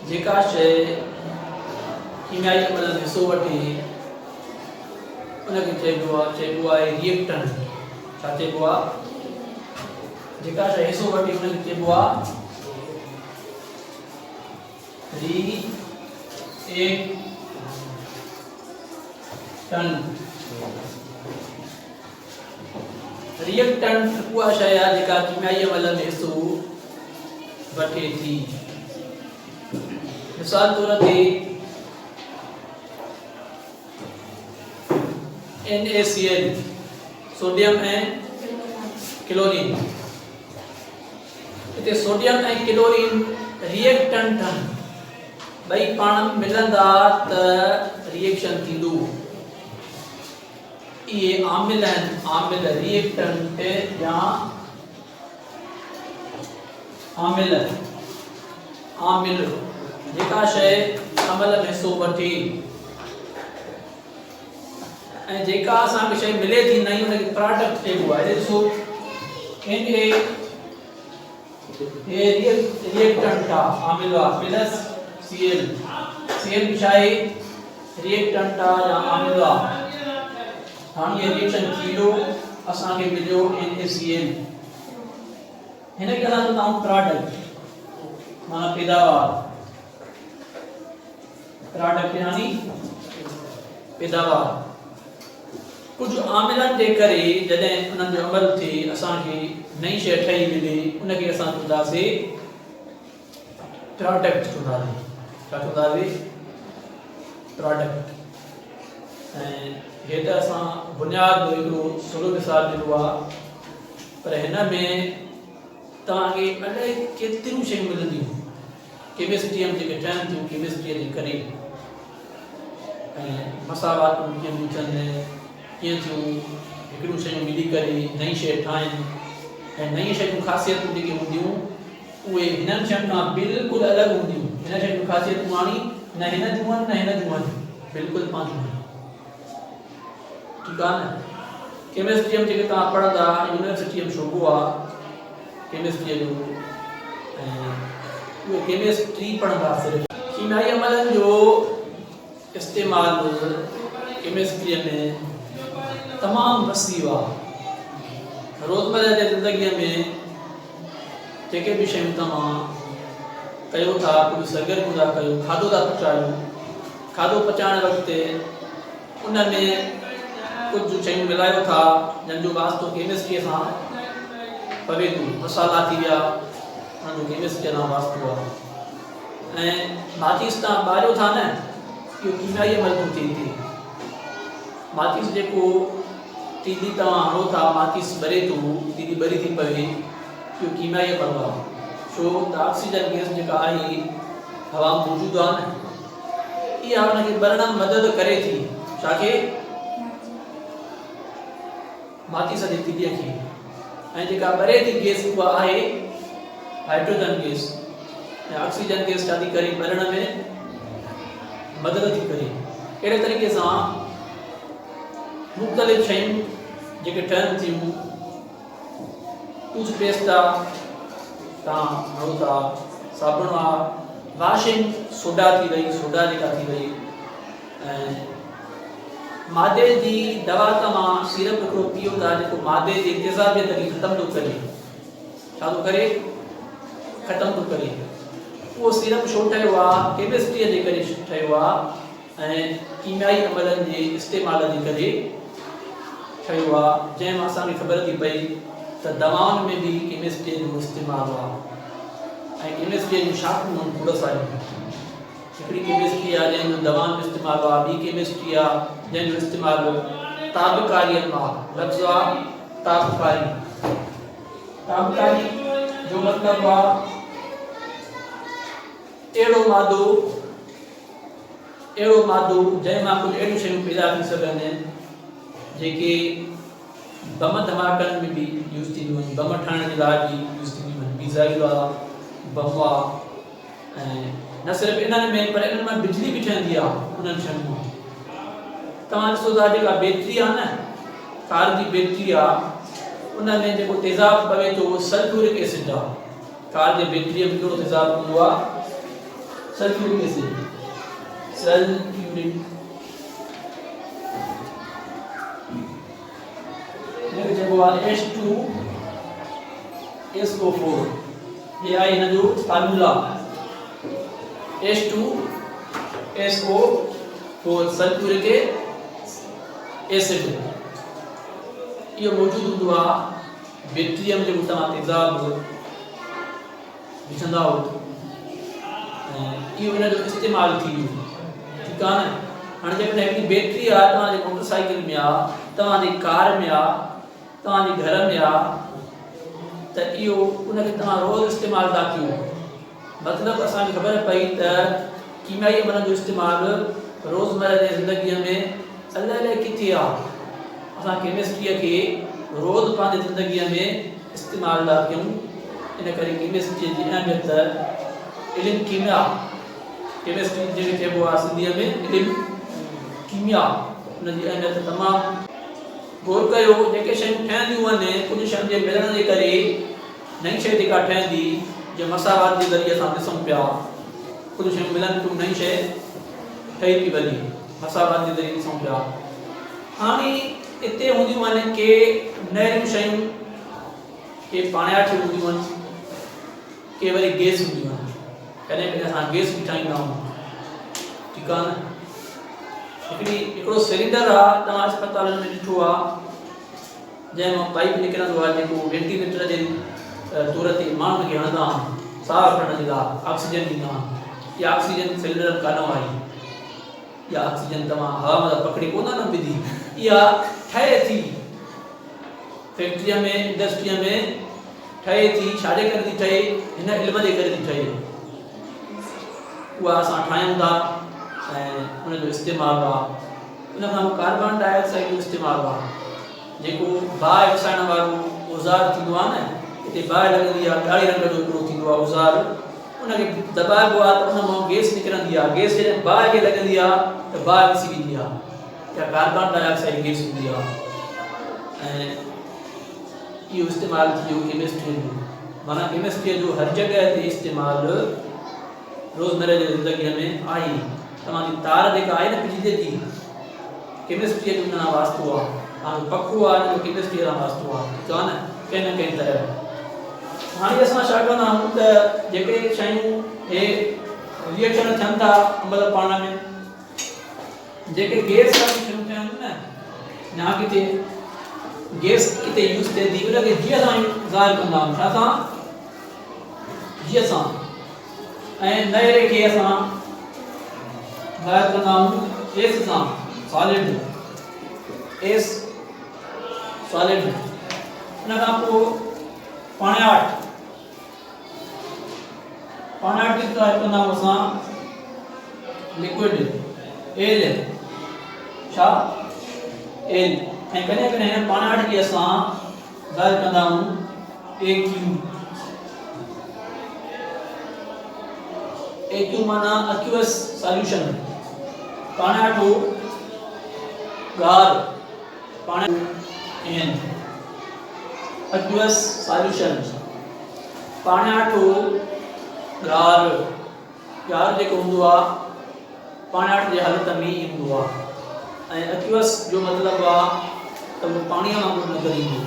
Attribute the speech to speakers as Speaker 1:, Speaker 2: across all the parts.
Speaker 1: जेका शइ कीमियाई अमल जो हिसो वठे उनखे चइबो आहे रिएक्टेंट। छा चइबो आहे? जेका शइ हिसो वठे उनखे चइबो आहे रिएक्टेंट। रिएक्टेंट उहा शइ आहे जेका कीमियाई अमल में हिसो वठे थी। मिसाल तौर ते NaCl सोडियम ऐं क्लोरीन। इते सोडियम ऐं क्लोरीन रिएक्टेंट आहिनि। ॿई पाण मिलंदा त रिएक्शन थींदो। इहे आमिल आहिनि, आमिल रिएक्टेंट या आमिल जेका शइ अमल में हिसो वठे ऐं जेका असांखे शइ मिले थी नई उनखे प्रोडक्ट चइबो आहे। ॾिसो Na रिएक्टेंट आहे, आमिल आहे, प्लस Cl भी छा आहे? रिएक्टेंट आहे या आमिल आहे। हाणे ये रिएक्शन थींदो, असांखे मिलियो NaCl। हिनखे असां चवंदा आहियूं प्रोडक्ट, माना पैदावार। प्रोडक्ट यानी पैदावार। कुछ आमिलनि जे करे जॾहिं उन्हनि जो अमल थिए असांखे नई शइ ठही मिले उनखे असां चवंदासीं प्रोडक्ट चवंदासीं। छा चवंदासीं? प्रोडक्ट। ऐं हे त असां बुनियाद हिकिड़ो थोरो मिसाल ॾिनो आहे, पर हिन में तव्हांखे अलाए केतिरियूं शयूं मिलंदियूं केमिस्ट्रीअ में जेके ठहनि थियूं केमिस्ट्रीअ जे करे। ऐं मसालातूं कीअं थियनि, कीअं थियूं हिकिड़ियूं शयूं मिली करे नई शइ ठाहिनि। ऐं नई शइ जूं ख़ासियतूं जेके हूंदियूं उहे हिननि शयुनि खां बिल्कुलु अलॻि हूंदियूं। हिन शइ जूं ख़ासियतूं हाणे न हिन जूं आहिनि न हिन जूं आहिनि, बिल्कुलु पंहिंजूं आहिनि। ठीकु आहे न? केमिस्ट्रीअ में जेके तव्हां पढ़ंदा, यूनिवर्सिटीअ में शोबो आहे केमिस्ट्रीअ जो, ऐं उहे केमिस्ट्री पढ़ंदा। सिर्फ़ु कीमियाई अमलनि जो इस्तेमालु केमिस्ट्रीअ में तमामु वसीउ आहे। रोज़मर्रा जी ज़िंदगीअ में जेके बि शयूं तव्हां कयो था, कुझु सरगर्मियूं था कयो, खाधो था पचायो, खाधो पचाइण वक़्तु उन में कुझु शयूं मिलायो था जंहिंजो वास्तो केमिस्ट्रीअ सां पवे थो। मसाला थी विया, उन्हनि जो केमिस्ट्रीअ सां वास्तो आहे। ऐं माचिस तव्हां ॿारियो था न, इहो कीमियाई अमल थो थिए। माचिस जेको तीली तव्हां हणो था, माचिस ॿरे थो, तीली ॿरी थी पवे, इहो कीमियाई अमल आहे। छो त ऑक्सीजन गैस जेका आहे हवा में मौजूदु आहे न, इहा हुनखे ॿरण में मदद करे थी। छाखे? माचिस जी तीलीअ खे। ऐं जेका ॿरे थी गैस उहा आहे हाइड्रोजन गैस। ऐं ऑक्सीजन गैस छा थी करे? ॿरण में मदद थी करे। अहिड़े तरीक़े सां मुख़्तलिफ़ शयूं जेके ठहनि थियूं, टूथपेस्ट आहे तव्हां हणो था, साबुण आहे, वॉशिंग सोडा थी वई, सोडा जेका थी वई, ऐं मादे जी दवा तव्हां सीरप हिकिड़ो पीओ था जेको मादे जी तेज़ाबियत खे ख़तमु थो करे। छा थो करे? ख़तमु थो करे। उहो सीरप छो ठहियो आहे? केमिस्ट्रीअ जे करे ठहियो आहे ऐं कीमियाई अमलनि जे इस्तेमाल जे करे ठहियो आहे, जंहिंमां असांखे ख़बर थी पई त दवाउनि में बि केमिस्ट्रीअ जो इस्तेमालु आहे। ऐं केमिस्ट्रीअ जूं शाखूं आहिनि खोड़ सारियूं। हिकिड़ी केमिस्ट्री आहे जंहिंजो दवाउनि में इस्तेमालु आहे, ॿी केमिस्ट्री आहे जंहिंजो इस्तेमालु ताबकारीअ में आहे। लफ़्ज़ आहे ताबकारी। ताबकारी जो मतिलबु आहे अहिड़ो मादो जंहिंमां कुझु अहिड़ियूं शयूं पैदा थी सघनि जेके बम धमाकनि में बि यूज़ थींदियूं आहिनि। बम ठाहिण जे लाइ बि यूज़ थींदियूं आहिनि। मिसाइल आहे, बम आहे। ऐं न सिर्फ़ु इन्हनि में पर इन्हनि मां बिजली बि ठहंदी आहे उन्हनि शयुनि मां। तव्हां ॾिसो था जेका बैटरी आहे न, कार जी बैटरी आहे, उन में जेको तेज़ाब पवे थो उहो सल्फ्यूरिक एसिड आहे। कार जे बैटरीअ में कहिड़ो तेज़ाब हूंदो आहे? सल्फ्यूरिक एसिड, सल्फ्यूरिक जेको आहे H2SO4 ये आहे हिन जो फार्मूला H2SO4 सल्फ्यूरिक एसिड इहो मौजूद हूंदो आहे बैक्टीरिया में जेको तव्हां तेज़ाब विझंदा हो इहो हिन जो इस्तेमालु थी वियो ठीकु आहे न। हाणे जेकॾहिं हिकिड़ी बैटरी आहे तव्हांजे मोटरसाइकिल में आहे तव्हांजी कार में आहे तव्हांजे घर में आहे त इहो उनखे तव्हां रोज़ इस्तेमालु था कयो मतिलबु असांखे ख़बर पई त कीमियाई अमलनि जो इस्तेमालु रोज़मर्रा जी ज़िंदगीअ में अलाए किथे आहे। असां केमिस्ट्रीअ खे रोज़ पंहिंजी ज़िंदगीअ में इस्तेमालु था कयूं इन करे केमिस्ट्रीअ जी अहमियत इल्मु कीमिया केमिस्ट्री जंहिंखे चइबो आहे सिंधीअ में इल्मु कीमिया उनजी अहमियत तमामु गौर कयो। जेके शयूं ठहंदियूं आहिनि कुझु शयुनि जे मिलण जे करे नई शइ जेका ठहंदी जे मसावात जे ज़रिए असां ॾिसूं पिया कुझु शयूं मिलनि थियूं नई शइ ठही थी वञे मसावात जे ज़रिए ॾिसूं पिया। हाणे हिते हूंदियूं आहिनि के नहरियूं शयूं के पाणियाठियूं हूंदियूं आहिनि के वरी गैस हूंदियूं आहिनि कॾहिं कॾहिं असां गैस बि ठाहींदा आहियूं ठीकु आहे न। हिकिड़ो सिलेंडर आहे तव्हां अस्पतालनि में ॾिठो आहे जंहिं मां पाइप निकिरंदो आहे जेको वेंटिलेटर जे तौर ते माण्हुनि खे हणंदा आहिनि साह खणण जे लाइ ऑक्सीजन ॾींदा आहिनि। इहा ऑक्सीजन सिलेंडर कान आई इहा ऑक्सीजन तव्हां हवा में पकड़ी कोन न विधी इहा ठहे थी फैक्ट्रीअ में इंडस्ट्रीअ में ठहे थी छाजे करे थी ठहे हिन इल्म जे करे थी ठहे उहा असां ठाहियूं था ऐं उनजो इस्तेमालु आहे। उन खां कार्बन डाइऑक्साइड जो इस्तेमालु आहे जेको बाहि विसाइण वारो औज़ार थींदो आहे न हिते बाहि लॻंदी आहे ॻाढ़े रंग जो हिकिड़ो थींदो आहे औज़ार उनखे दॿाइबो आहे त उन मां गैस निकिरंदी आहे गैस जॾहिं बाहि खे लॻंदी आहे त बाहि विसी वेंदी आहे या कार्बन डाइऑक्साइड गैस हूंदी आहे ऐं इहो इस्तेमालु थी वियो केमिस्ट्रीअ जो माना केमिस्ट्रीअ जो हर जॻह ते इस्तेमालु रोज़मर्रा जी ज़िंदगीअ में आहे। तव्हांजी तार जेका आहे न बिजलीअ जी केमिस्ट्रीअ जो उन सां वास्तो आहे तव्हांजो पखो आहे जो केमिस्ट्रीअ सां वास्तो आहे ठीकु आहे न कंहिं तरह। हाणे असां छा कंदा आहियूं त जेके शयूं हे रिएक्शन थियनि था अमल पाण में जेके गैस वारियूं शयूं थियनि न या किथे गैस किथे यूज़ थिए थी उनखे जीअं असां ज़ाहिर कंदा आहियूं छा सां जीअं सां ऐं नहरे खे असां ज़ाहिर कंदा आहियूं एस सां सॉलिड एस सॉलिड उन खां पोइ पाणियाठ खे ज़ाहिर कंदा आहियूं असां लिक्विड एल छा एल ऐं कॾहिं कॾहिं हिन पाणियाठ खे असां ज़ाहिर कंदा आहियूं एक्यू माना एक्यूअस सॉल्यूशन पाणियाठो गार पाणियाठो एन एक्यूअस सॉल्यूशन पाणियाठो गार जेको हूंदो आहे पाणियाठ जे हालत में ई हूंदो आहे ऐं एक्यूअस जो मतिलबु आहे त उहो पाणीअ वांगुरु नज़र ईंदो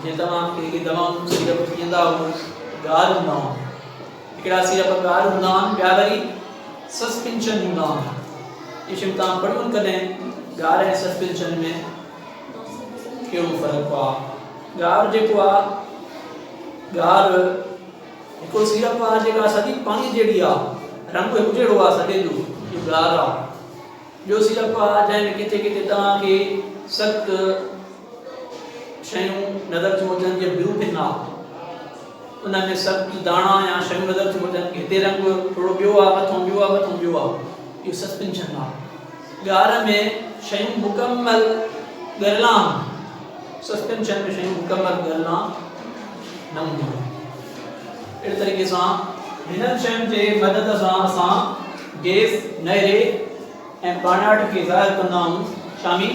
Speaker 1: जीअं तव्हां के दवाऊं सीरप पीअंदा हो गार हूंदा आहिनि हिकिड़ा सीरप गार हूंदा आहिनि ॿिया वरी सस्पेंशन हूंदा आहिनि इहे शयूं तव्हां पढ़ियूं कॾहिं गार ऐं सस्पेंशन में कहिड़ो फ़र्क़ु आहे। गार जेको आहे गार हिकिड़ो सीरप आहे जेका सॼी पाणी जहिड़ी आहे रंग हिकु जहिड़ो आहे सॼे जो इहो गार आहे। ॿियो सीरप आहे जंहिंमें किथे किथे तव्हांखे सख़्तु शयूं नज़र थियूं अचनि जीअं ब्लूफिन आहे उन में सख़्तु दाणा या शयूं नज़र थियूं अचनि हिते रंग थोरो ॿियो आहे मथां ॿियो आहे इहो सस्पेंशन आहे। गार में शयूं मुकमल ॻरियलु सस्पेंशन में शयूं मुकमल ॻरियलु न हूंदियूं अहिड़े तरीक़े सां हिननि शयुनि जे मदद सां असां गैस नहरे ऐं पाणियाठ खे ज़ाहिर कंदा आहियूं शामिल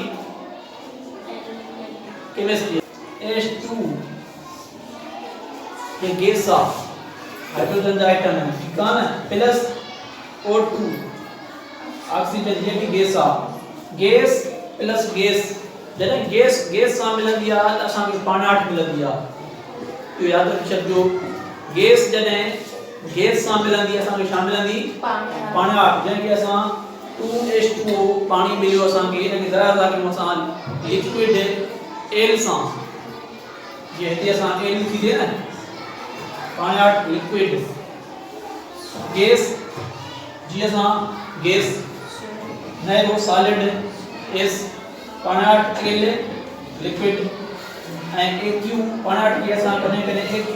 Speaker 1: केमिस्ट्री H2 ये गैस आहे हाइड्रोजन जा आइटम है ठीक है ना प्लस O2 ऑक्सीजन ये भी गैस आ गैस प्लस गैस जने गैस सा मिलंदी आ त असा के पाणाट मिलंदी आ तो याद रख छजो गैस जने गैस सा मिलंदी असा के शामिल मिलंदी पाणाट जने के असा 2H2O पानी मिलियो असा के इनके जरा जरा के मसा लिक्विड एल सा ये हेती असा एल थी दे ना पाणाट लिक्विड गैस जी असा गैस नए वो सॉलिड एस पाणाट एल लिक्विड एंड AQ पाणाट के असा कने कने AQ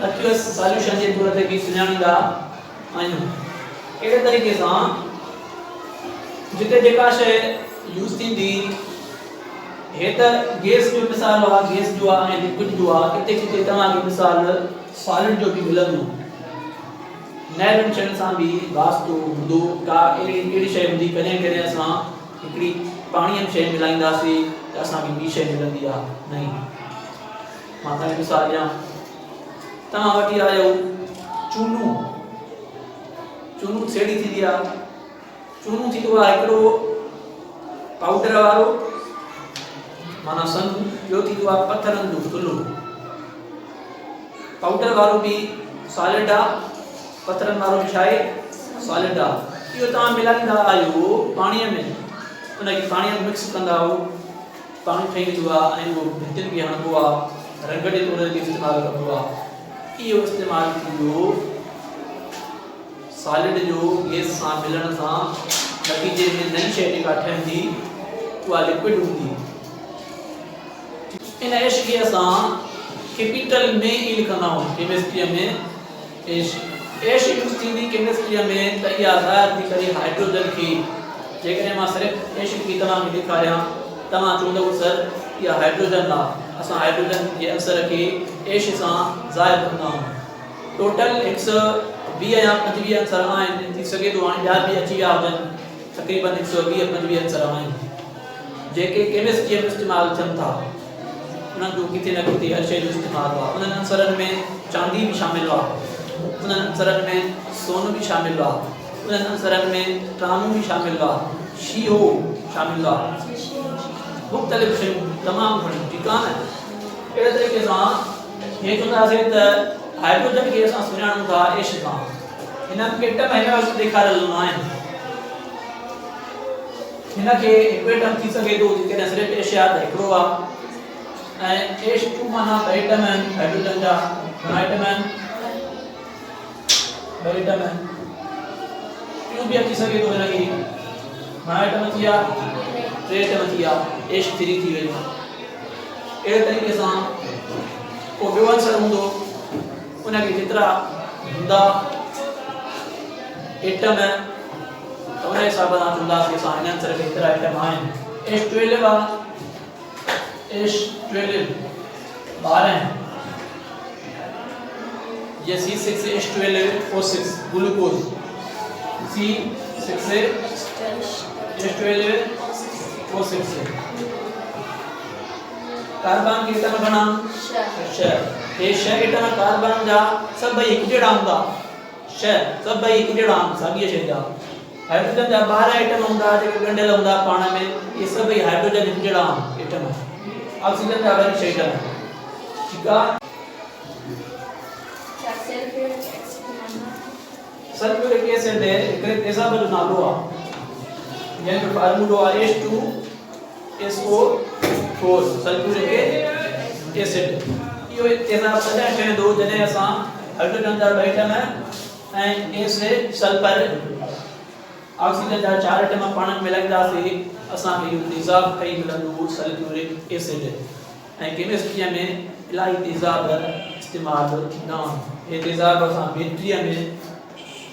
Speaker 1: एक्वस सॉल्यूशन जे तौर ते भी सुञाणींदा आहियूं अहिड़े तरीक़े सां जिते जेका शइ यूज़ थींदी हे त गैस जो मिसाल आ गैस जो आ ऐं लिक्विड जो आ किथे किथे तव्हां खे मिसाल सॉलिड जो भी मिलंदो नैरन शयुनि सां भी वास्तो हूंदो का अहिड़ी शइ हूंदी कॾहिं कॾहिं असां हिकिड़ी पाणीअ में शइ मिलाईंदासीं त असांखे ॿी शइ मिलंदी आहे नहीं मां तव्हांखे मिसाल ॾियां तव्हां वठी आयो चूनो चूनो सेड़ी थींदी आहे चूनो थींदो आहे हिकिड़ो पाउडर वारो माना सन ॿियो थींदो आहे पथरनि जो थुल्हो पाउडर वारो भी सॉलिड आहे पथरनि वारो भी छा आहे सॉलिड आहे इहो तव्हां मिलाईंदा आहियो पाणीअ में उनखे पाणीअ में मिक्स कंदा आहियो पाणी ठही वेंदो आहे ऐं उहो भितियुनि खे हणंदो आहे रंग जे तौर ते इस्तेमालु कंदो आहे इहो इस्तेमालु थींदो सॉलिड जो गैस सां मिलण सां नतीजे में नई शइ जेका ठहंदी उहा लिक्विड हूंदी इन एश खे असां कैपिटल में ई लिखंदा आहियूं केमिस्ट्री में एश यूज़ थींदी केमिस्ट्री में त इहा ज़ाहिर थी करे हाइड्रोजन खे जेकॾहिं मां सिर्फ़ु एश खे तव्हांखे ॾेखारियां तव्हां चवंदव सर इहा हाइड्रोजन आहे असां हाइड्रोजन जे अंसर खे एश सां ज़ाहिर कंदा आहियूं टोटल 120 या 25 आंसर आहिनि थी सघे थो हाणे ॿिया बि अची विया हुजनि तक़रीबन 120-25 आंसर आहिनि जेके केमिस्ट्री में इस्तेमालु थियनि था उन्हनि जो किथे न किथे हर शइ जो इस्तेमालु आहे उन्हनि आंसरनि में चांदी भी शामिल आहे उन्हनि आंसरनि में सोन भी शामिल आहे उन्हनि आंसरनि में ट्रामू भी शामिल आहे शीहो शामिल आहे मुख़्तलिफ़ शयूं तमामु घणियूं ठीकु आहे न अहिड़े तरीक़े सां हे चवंदासीं त हाइड्रोजन के असां सुञाणूं था एश सां हिन खे एटम हिन ॾेखारियल न आहिनि हिन खे हिकु एटम थी सघे थो जेकॾहिं सिर्फ़ु एश आहे त हिकिड़ो आहे ऐं H2 माना ॿ एटम आहिनि हाइड्रोजन जा घणा एटम आहिनि ॿ एटम आहिनि ॿियो बि अची सघे थो हिन खे घणा एटम थी विया 3 एटम थी विया H3 थी वई अहिड़े तरीक़े सां को ॿियो आंसर हूंदो उनके जितना हूंदा एटम है तो उन हिसाब सां चवंदासीं असां हिन आंसर खे केतिरा एटम आहिनि H12 आहे H12 12 ये C6H12O6 ग्लूकोज C6H12O6 कार्बन के एटम घणा 6 ये 6 एटम कार्बन जा सब एक जड़ा हुंदा 6 सब एक जड़ा साॻिए शइ जा हाइड्रोजन जा 12 एटम हुंदा जेके ॻंढियल हुंदा पाण में ये सब हाइड्रोजन एक जड़ा एटम ऑक्सीजन जा वरी 6 एटम ठीक है सल्फ्यूरिक एसिड है एक तेजाब जो नालो आ यानी कि फार्मूला H2SO4 सल्फ्यूरिक एसिड यो तेजाब तॾहिं ठहंदो जॾहिं असां हाइड्रोजन जा 2 एटम ऐं A से सल्फर ऑक्सीजन जा 4 एटम पाण में मिलाईंदासीं असांखे इहो तेजाब ठही मिलंदो सल्फ्यूरिक एसिड ऐं केमिस्ट्री में इलाही तेजाब इस्तेमालु थींदा आहिनि हे तेजाब असां बैटरीअ में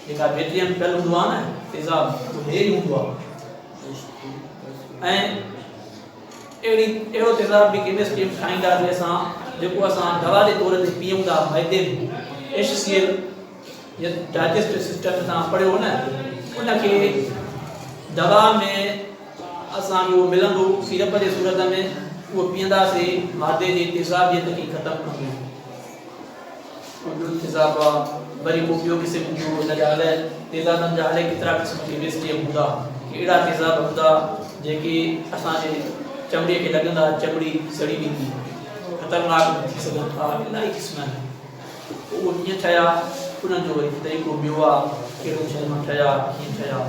Speaker 1: जेका बैटरीअ में पियल हूंदो आहे न तेजाब उहो हे ई हूंदो आहे ऐं अहिड़ो तेजाब भी केमिस्ट्री में ठाहींदासीं असां जेको असां दवा जे तौर ते पीऊं था मैदे में HCl या डाइजेस्टिव सिस्टम में तव्हां पढ़ियो न उनखे दवा में असांखे उहो मिलंदो सीरप जे सूरत में उहो पीअंदासीं मादे जे तेज़ाब जी तकलीफ़ ख़तमु कंदो ॿियो तेज़ाब आहे, वरी पोइ ॿियो क़िस्म जो हिनजा अलाए तेज़ाबनि जा अलाए केतिरा क़िस्म के वेस्टेज हूंदा कि अहिड़ा तेज़ाब हूंदा जेके असांजे चमड़ीअ खे लॻंदा चमड़ी सड़ी वेंदी, ख़तरनाक थी सघनि था, इलाही क़िस्म आहिनि। उहो कीअं ठहिया, उन्हनि जो वरी तरीक़ो ॿियो आहे, कहिड़ो शइ मां ठहिया, कीअं ठहिया।